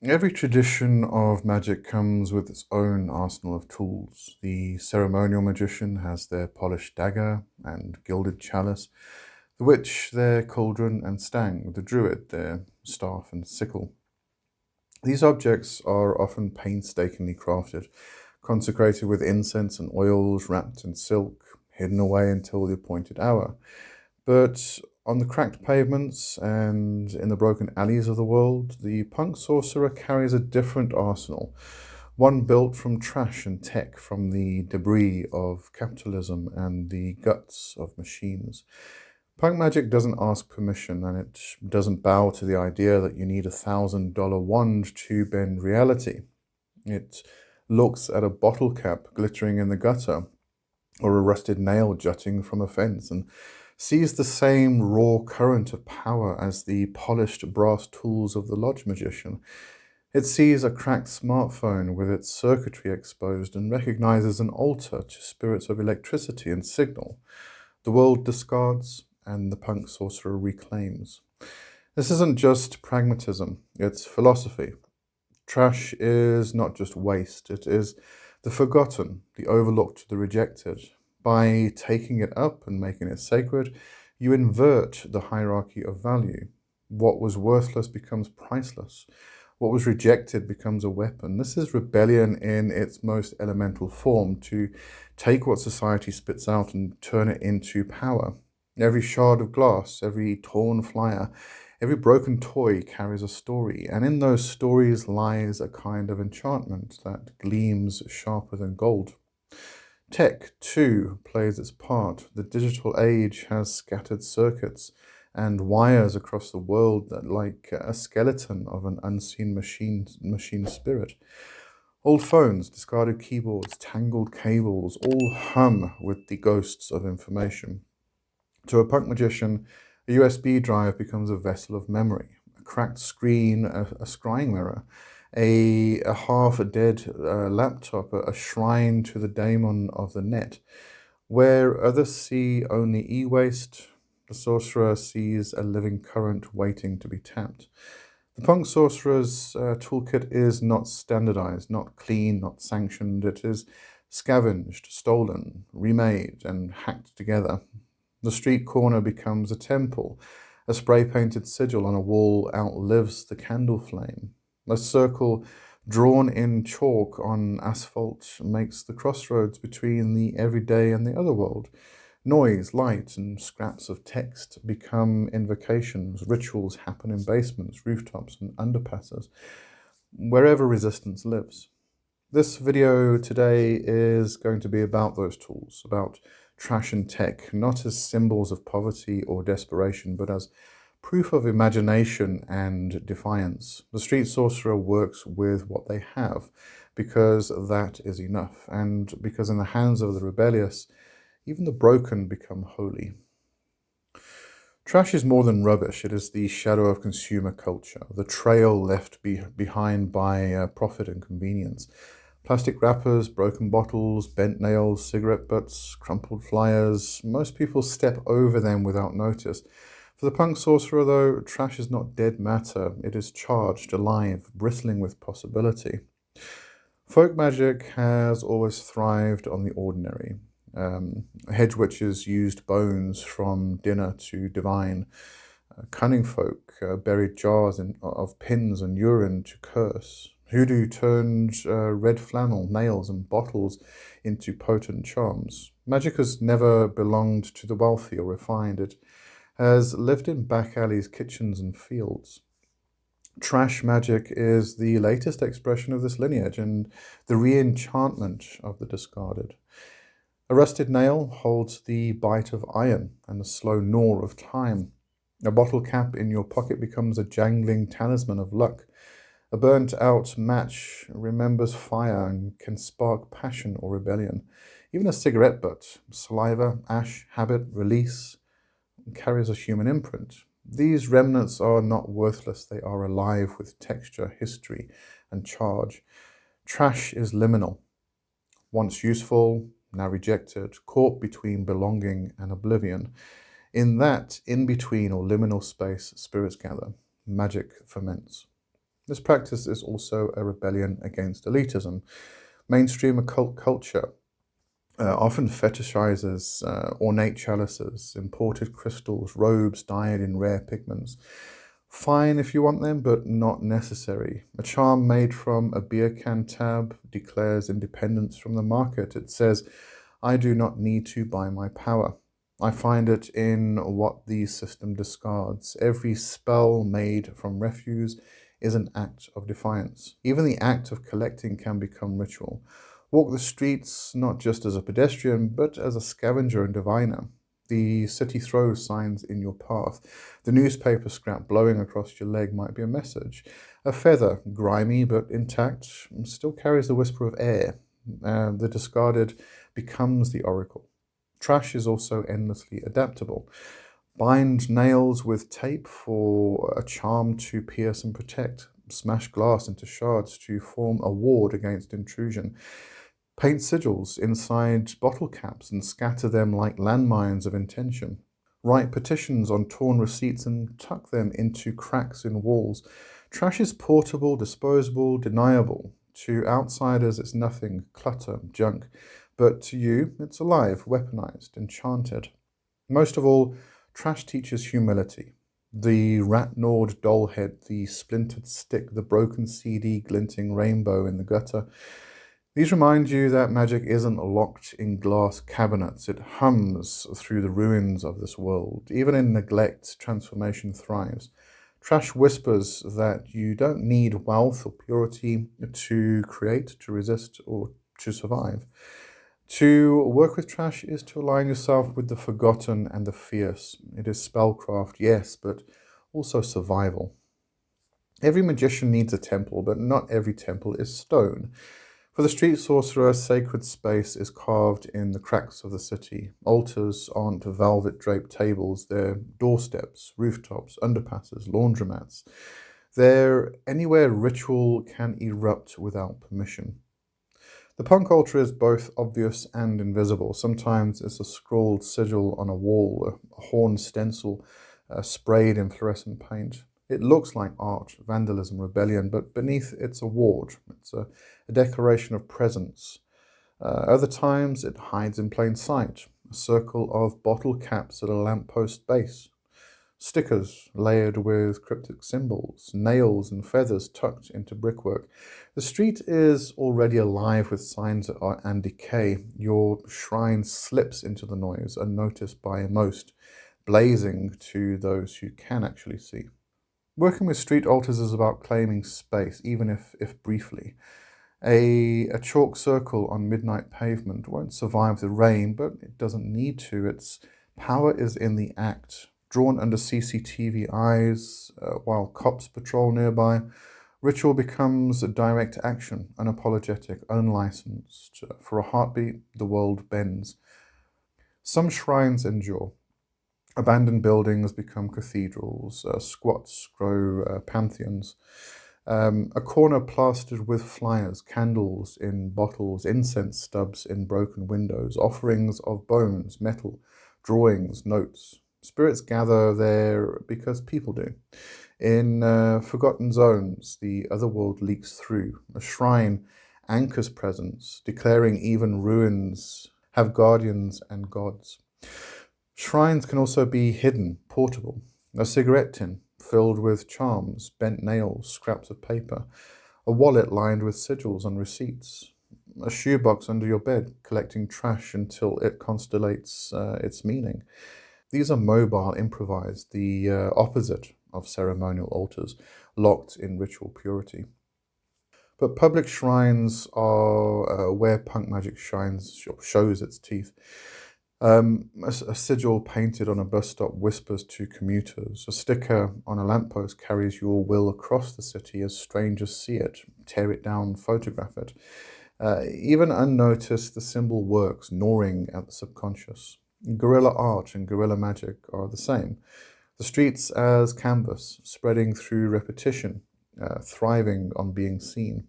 Every tradition of magic comes with its own arsenal of tools. The ceremonial magician has their polished dagger and gilded chalice, the witch their cauldron and stang, the druid their staff and sickle. These objects are often painstakingly crafted, consecrated with incense and oils, wrapped in silk, hidden away until the appointed hour. But on the cracked pavements and in the broken alleys of the world, the punk sorcerer carries a different arsenal, one built from trash and tech, from the debris of capitalism and the guts of machines. Punk Magic doesn't ask permission, and it doesn't bow to the idea that you need $1,000 wand to bend reality. It looks at a bottle cap glittering in the gutter, or a rusted nail jutting from a fence, and sees the same raw current of power as the polished brass tools of the lodge magician. It sees a cracked smartphone with its circuitry exposed and recognizes an altar to spirits of electricity and signal. The world discards, and the punk sorcerer reclaims. This isn't just pragmatism, it's philosophy. Trash is not just waste, it is the forgotten, the overlooked, the rejected. By taking it up and making it sacred, you invert the hierarchy of value. What was worthless becomes priceless. What was rejected becomes a weapon. This is rebellion in its most elemental form, to take what society spits out and turn it into power. Every shard of glass, every torn flyer, every broken toy carries a story, and in those stories lies a kind of enchantment that gleams sharper than gold. Tech, too, plays its part. The digital age has scattered circuits and wires across the world that like a skeleton of an unseen machine spirit. Old phones, discarded keyboards, tangled cables, all hum with the ghosts of information. To a punk magician, a USB drive becomes a vessel of memory, a cracked screen, a scrying mirror, a half-dead laptop, a shrine to the daemon of the net. Where others see only e-waste, the sorcerer sees a living current waiting to be tapped. The punk sorcerer's toolkit is not standardized, not clean, not sanctioned. It is scavenged, stolen, remade, and hacked together. The street corner becomes a temple. A spray-painted sigil on a wall outlives the candle flame. A circle drawn in chalk on asphalt makes the crossroads between the everyday and the other world. Noise, light, and scraps of text become invocations. Rituals happen in basements, rooftops, and underpasses, wherever resistance lives. This video today is going to be about those tools, about trash and tech, not as symbols of poverty or desperation, but as proof of imagination and defiance. The street sorcerer works with what they have, because that is enough, and because in the hands of the rebellious, even the broken become holy. Trash is more than rubbish. It is the shadow of consumer culture, the trail left behind by profit and convenience. Plastic wrappers, broken bottles, bent nails, cigarette butts, crumpled flyers. Most people step over them without notice. For the punk sorcerer, though, trash is not dead matter. It is charged, alive, bristling with possibility. Folk magic has always thrived on the ordinary. Hedge witches used bones from dinner to divine. Cunning folk buried jars of pins and urine to curse. Hoodoo turned red flannel, nails, and bottles into potent charms. Magic has never belonged to the wealthy or refined. It has lived in back alleys, kitchens, and fields. Trash magic is the latest expression of this lineage and the re-enchantment of the discarded. A rusted nail holds the bite of iron and the slow gnaw of time. A bottle cap in your pocket becomes a jangling talisman of luck. A burnt-out match remembers fire and can spark passion or rebellion. Even a cigarette butt, saliva, ash, habit, release, carries a human imprint. These remnants are not worthless, they are alive with texture, history, and charge. Trash is liminal. Once useful, now rejected, caught between belonging and oblivion. In that in-between or liminal space, spirits gather. Magic ferments. This practice is also a rebellion against elitism. Mainstream occult culture often fetishizes ornate chalices, imported crystals, robes dyed in rare pigments. Fine if you want them, but not necessary. A charm made from a beer can tab declares independence from the market. It says, I do not need to buy my power. I find it in what the system discards. Every spell made from refuse is an act of defiance. Even the act of collecting can become ritual. Walk the streets not just as a pedestrian, but as a scavenger and diviner. The city throws signs in your path. The newspaper scrap blowing across your leg might be a message. A feather, grimy but intact, still carries the whisper of air. The discarded becomes the oracle. Trash is also endlessly adaptable. Bind nails with tape for a charm to pierce and protect. Smash glass into shards to form a ward against intrusion. Paint sigils inside bottle caps and scatter them like landmines of intention. Write petitions on torn receipts and tuck them into cracks in walls. Trash is portable, disposable, deniable. To outsiders, it's nothing, clutter, junk. But to you, it's alive, weaponized, enchanted. Most of all, trash teaches humility. The rat-gnawed doll head, the splintered stick, the broken CD glinting rainbow in the gutter. These remind you that magic isn't locked in glass cabinets. It hums through the ruins of this world. Even in neglect, transformation thrives. Trash whispers that you don't need wealth or purity to create, to resist, or to survive. To work with trash is to align yourself with the forgotten and the fierce. It is spellcraft, yes, but also survival. Every magician needs a temple, but not every temple is stone. For the street sorcerer, sacred space is carved in the cracks of the city. Altars aren't velvet-draped tables, they're doorsteps, rooftops, underpasses, laundromats. They're anywhere ritual can erupt without permission. The punk altar is both obvious and invisible. Sometimes it's a scrawled sigil on a wall, a horn stencil sprayed in fluorescent paint. It looks like art, vandalism, rebellion, but beneath it's a ward. It's a declaration of presence. Other times it hides in plain sight, a circle of bottle caps at a lamppost base, stickers layered with cryptic symbols, nails and feathers tucked into brickwork. The street is already alive with signs and decay. Your shrine slips into the noise, unnoticed by most, blazing to those who can actually see. Working with street altars is about claiming space, even if briefly. A chalk circle on midnight pavement won't survive the rain, but it doesn't need to. Its power is in the act. Drawn under CCTV eyes while cops patrol nearby, ritual becomes a direct action, unapologetic, unlicensed. For a heartbeat, the world bends. Some shrines endure. Abandoned buildings become cathedrals, squats grow pantheons. A corner plastered with flyers, candles in bottles, incense stubs in broken windows, offerings of bones, metal, drawings, notes. Spirits gather there because people do. In forgotten zones, the otherworld leaks through. A shrine anchors presence, declaring even ruins have guardians and gods. Shrines can also be hidden, portable. A cigarette tin filled with charms, bent nails, scraps of paper. A wallet lined with sigils and receipts. A shoebox under your bed, collecting trash until it constellates its meaning. These are mobile, improvised, the opposite of ceremonial altars, locked in ritual purity. But public shrines are where punk magic shows its teeth. A sigil painted on a bus stop whispers to commuters. A sticker on a lamppost carries your will across the city as strangers see it, tear it down, photograph it. Even unnoticed, the symbol works, gnawing at the subconscious. Guerrilla art and guerrilla magic are the same. The streets as canvas, spreading through repetition, thriving on being seen.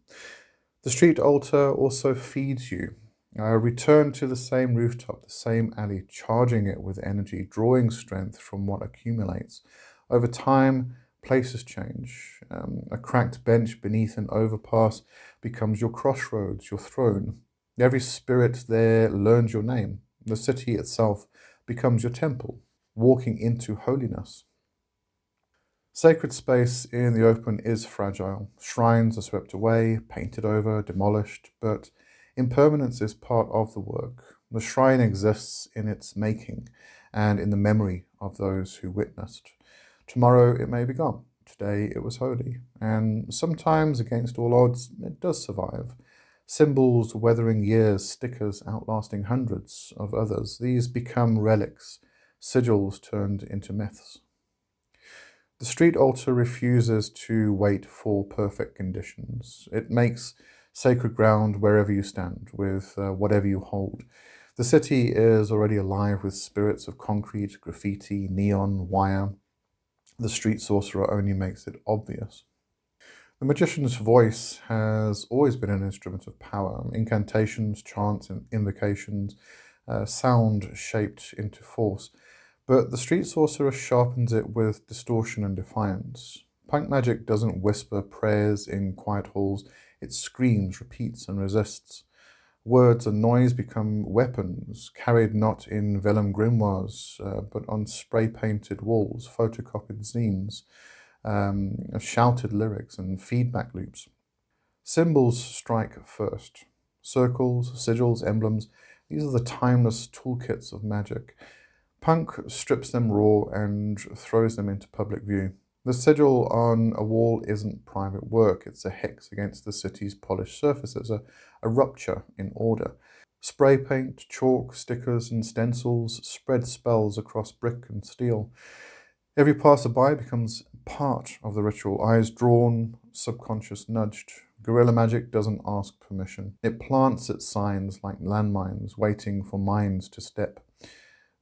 The street altar also feeds you. Return to the same rooftop, the same alley, charging it with energy, drawing strength from what accumulates. Over time, Places change. A cracked bench beneath an overpass becomes your crossroads, your throne. Every spirit there learns your name. The city itself becomes your temple, walking into holiness. Sacred space in the open is fragile. Shrines are swept away, painted over, demolished, but impermanence is part of the work. The shrine exists in its making and in the memory of those who witnessed. Tomorrow it may be gone. Today it was holy. And sometimes, against all odds, it does survive. Symbols weathering years, stickers outlasting hundreds of others. These become relics, sigils turned into myths. The street altar refuses to wait for perfect conditions. It makes sacred ground wherever you stand, with whatever you hold. The city is already alive with spirits of concrete, graffiti, neon, wire. The street sorcerer only makes it obvious. The magician's voice has always been an instrument of power. Incantations, chants, and invocations, sound shaped into force. But the street sorcerer sharpens it with distortion and defiance. Punk magic doesn't whisper prayers in quiet halls, it screams, repeats, and resists. Words and noise become weapons, carried not in vellum grimoires, but on spray painted walls, photocopied zines, shouted lyrics, and feedback loops. Symbols strike first. Circles, sigils, emblems, these are the timeless toolkits of magic. Punk strips them raw and throws them into public view. The sigil on a wall isn't private work, it's a hex against the city's polished surfaces, a rupture in order. Spray paint, chalk, stickers, and stencils spread spells across brick and steel. Every passerby becomes part of the ritual, eyes drawn, subconscious nudged. Guerrilla magic doesn't ask permission. It plants its signs like landmines, waiting for minds to step.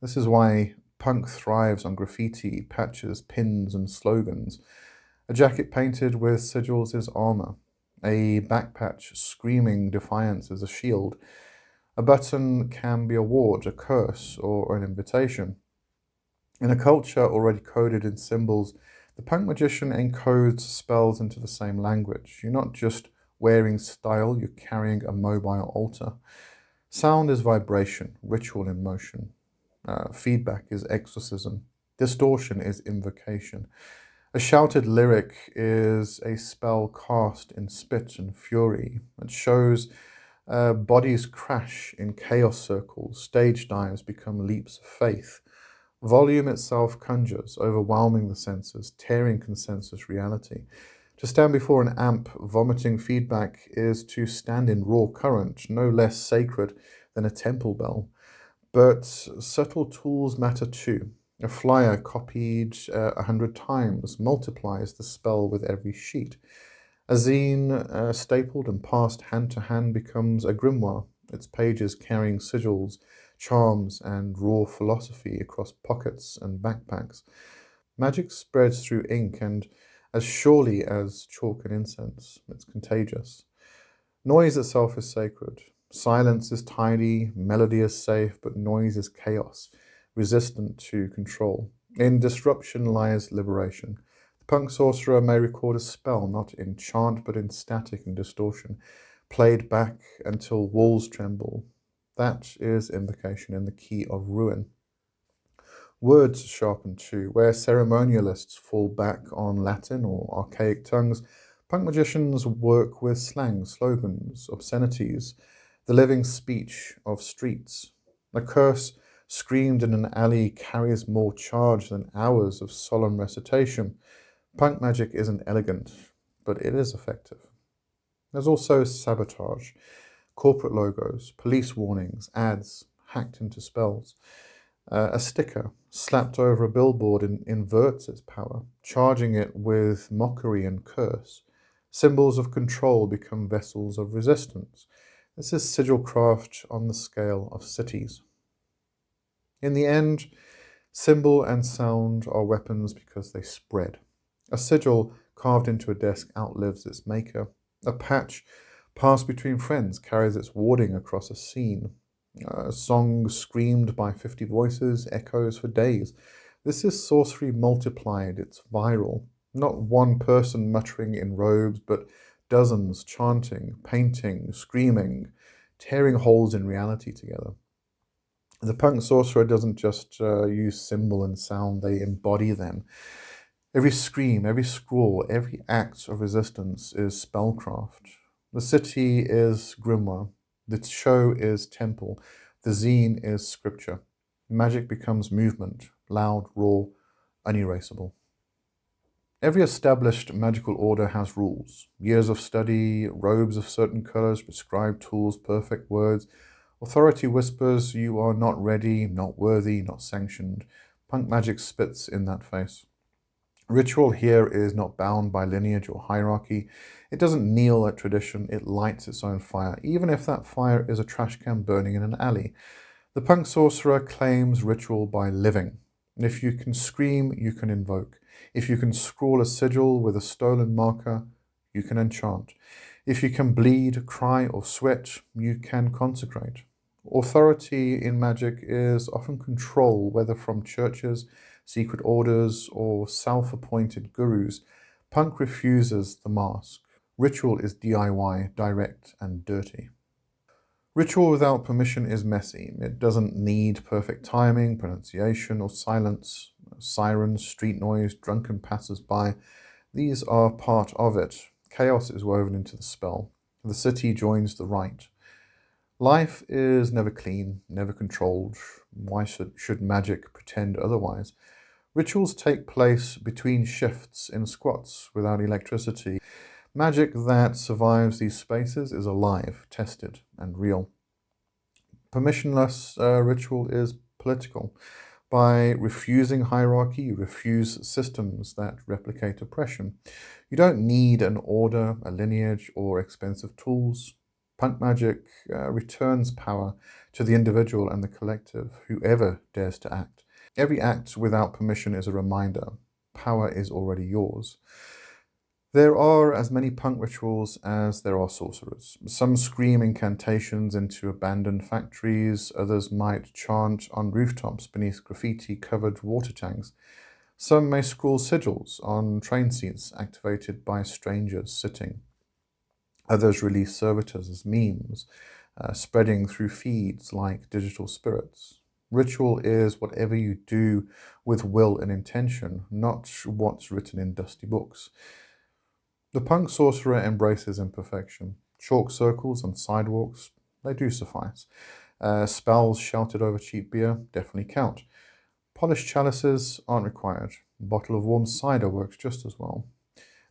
This is why punk thrives on graffiti, patches, pins, and slogans. A jacket painted with sigils is armor. A backpatch screaming defiance is a shield. A button can be a ward, a curse, or an invitation. In a culture already coded in symbols, the punk magician encodes spells into the same language. You're not just wearing style, you're carrying a mobile altar. Sound is vibration, ritual in motion. Feedback is exorcism. Distortion is invocation. A shouted lyric is a spell cast in spit and fury. It shows bodies crash in chaos circles. Stage dives become leaps of faith. Volume itself conjures, overwhelming the senses, tearing consensus reality. To stand before an amp vomiting feedback is to stand in raw current, no less sacred than a temple bell. But subtle tools matter too. A flyer copied 100 times multiplies the spell with every sheet. A zine stapled and passed hand to hand becomes a grimoire, its pages carrying sigils, charms, and raw philosophy across pockets and backpacks. Magic spreads through ink, and as surely as chalk and incense, it's contagious. Noise itself is sacred. Silence is tidy, melody is safe, but noise is chaos, resistant to control. In disruption lies liberation. The punk sorcerer may record a spell, not in chant, but in static and distortion, played back until walls tremble. That is invocation in the key of ruin. Words sharpen too. Where ceremonialists fall back on Latin or archaic tongues, punk magicians work with slang, slogans, obscenities, the living speech of streets. A curse screamed in an alley carries more charge than hours of solemn recitation. Punk magic isn't elegant, but it is effective. There's also sabotage, corporate logos, police warnings, ads hacked into spells. A sticker slapped over a billboard inverts its power, charging it with mockery and curse. Symbols of control become vessels of resistance. This is sigil craft on the scale of cities. In the end, symbol and sound are weapons because they spread. A sigil carved into a desk outlives its maker. A patch passed between friends carries its warding across a scene. A song screamed by 50 voices echoes for days. This is sorcery multiplied, it's viral. Not one person muttering in robes, but dozens chanting, painting, screaming, tearing holes in reality together. The punk sorcerer doesn't just use symbol and sound, they embody them. Every scream, every scrawl, every act of resistance is spellcraft. The city is grimoire, the show is temple, the zine is scripture. Magic becomes movement, loud, raw, unerasable. Every established magical order has rules. Years of study, robes of certain colors, prescribed tools, perfect words. Authority whispers you are not ready, not worthy, not sanctioned. Punk magic spits in that face. Ritual here is not bound by lineage or hierarchy. It doesn't kneel at tradition, it lights its own fire, even if that fire is a trash can burning in an alley. The punk sorcerer claims ritual by living. If you can scream, you can invoke. If you can scrawl a sigil with a stolen marker, you can enchant. If you can bleed, cry, or sweat, you can consecrate. Authority in magic is often control, whether from churches, secret orders, or self appointed gurus. Punk refuses the mask. Ritual is DIY, direct, and dirty. Ritual without permission is messy. It doesn't need perfect timing, pronunciation, or silence. Sirens, street noise, drunken passers-by, these are part of it. Chaos is woven into the spell. The city joins the rite. Life is never clean, never controlled. Why should magic pretend otherwise? Rituals take place between shifts in squats without electricity. Magic that survives these spaces is alive, tested, and real. Permissionless ritual is political. By refusing hierarchy, you refuse systems that replicate oppression. You don't need an order, a lineage, or expensive tools. Punk magic returns power to the individual and the collective, whoever dares to act. Every act without permission is a reminder power is already yours. There are as many punk rituals as there are sorcerers. Some scream incantations into abandoned factories, others might chant on rooftops beneath graffiti covered water tanks. Some may scrawl sigils on train seats activated by strangers sitting. Others release servitors as memes, spreading through feeds like digital spirits. Ritual is whatever you do with will and intention, not what's written in dusty books. The punk sorcerer embraces imperfection. Chalk circles on sidewalks, they do suffice. Spells shouted over cheap beer definitely count. Polished chalices aren't required. A bottle of warm cider works just as well.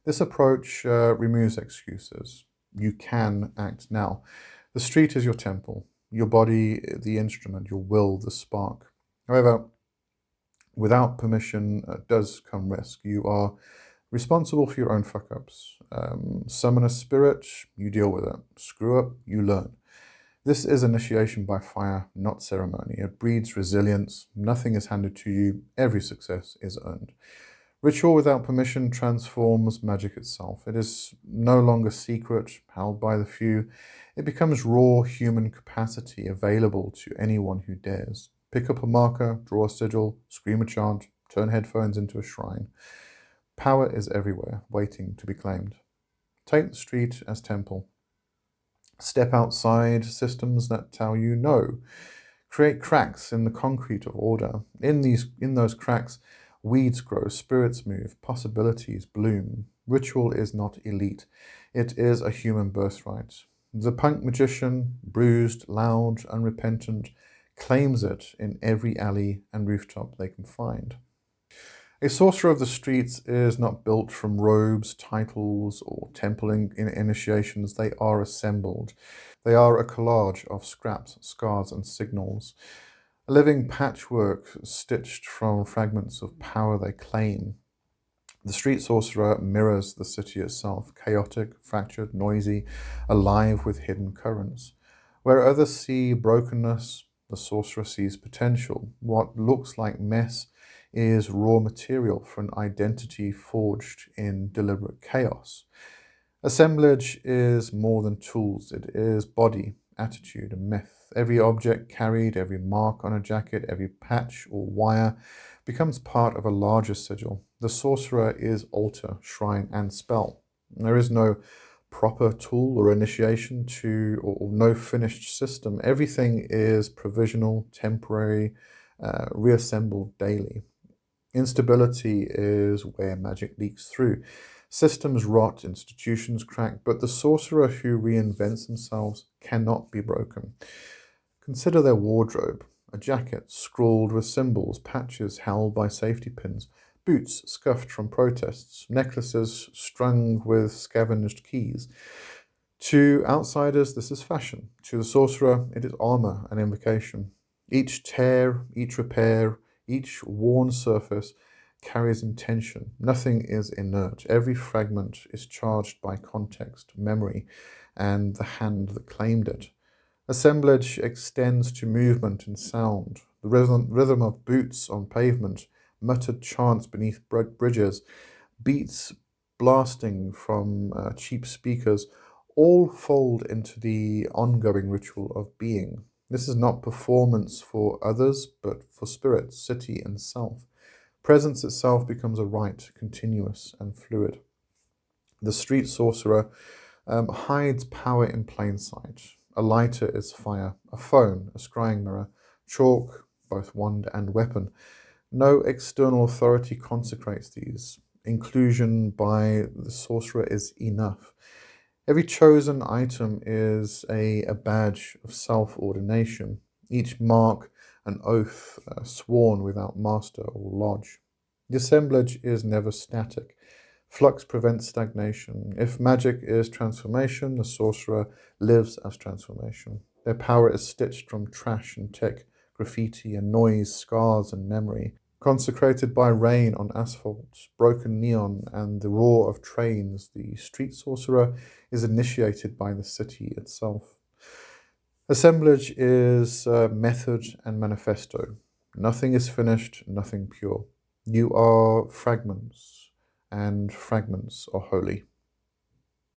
This approach removes excuses. You can act now. The street is your temple, your body the instrument, your will the spark. However, without permission does come risk. You are responsible for your own fuck ups. Summon a spirit, you deal with it. Screw up, you learn. This is initiation by fire, not ceremony. It breeds resilience. Nothing is handed to you. Every success is earned. Ritual without permission transforms magic itself. It is no longer secret, held by the few. It becomes raw human capacity available to anyone who dares. Pick up a marker, draw a sigil, scream a chant, turn headphones into a shrine. Power is everywhere, waiting to be claimed. Take the street as temple. Step outside systems that tell you no. Create cracks in the concrete of order. In those cracks, weeds grow, spirits move, possibilities bloom. Ritual is not elite. It is a human birthright. The punk magician, bruised, loud, unrepentant, claims it in every alley and rooftop they can find. A sorcerer of the streets is not built from robes, titles, or temple initiations. They are assembled. They are a collage of scraps, scars, and signals. A living patchwork stitched from fragments of power they claim. The street sorcerer mirrors the city itself, chaotic, fractured, noisy, alive with hidden currents. Where others see brokenness, the sorcerer sees potential. What looks like mess is raw material for an identity forged in deliberate chaos. Assemblage is more than tools, it is body, attitude, and myth. Every object carried, every mark on a jacket, every patch or wire becomes part of a larger sigil. The sorcerer is altar, shrine, and spell. There is no proper tool or initiation to, or no finished system. Everything is provisional, temporary, reassembled daily. Instability is where magic leaks through. Systems rot, institutions crack, but the sorcerer who reinvents themselves cannot be broken. Consider their wardrobe: a jacket scrawled with symbols, patches held by safety pins, boots scuffed from protests, necklaces strung with scavenged keys. To outsiders, this is fashion. To the sorcerer, it is armor and invocation. Each tear, each repair, each worn surface carries intention. Nothing is inert. Every fragment is charged by context, memory, and the hand that claimed it. Assemblage extends to movement and sound. The rhythm of boots on pavement, muttered chants beneath bridges, beats blasting from cheap speakers, all fold into the ongoing ritual of being. This is not performance for others, but for spirit, city, and self. Presence itself becomes a rite, continuous and fluid. The street sorcerer hides power in plain sight. A lighter is fire, a phone, a scrying mirror, chalk, both wand and weapon. No external authority consecrates these. Inclusion by the sorcerer is enough. Every chosen item is a badge of self-ordination, each mark an oath sworn without master or lodge. The assemblage is never static. Flux prevents stagnation. If magic is transformation, the sorcerer lives as transformation. Their power is stitched from trash and tick, graffiti and noise, scars and memory. Consecrated by rain on asphalt, broken neon, and the roar of trains, the street sorcerer is initiated by the city itself. Assemblage is method and manifesto. Nothing is finished, nothing pure. You are fragments, and fragments are holy.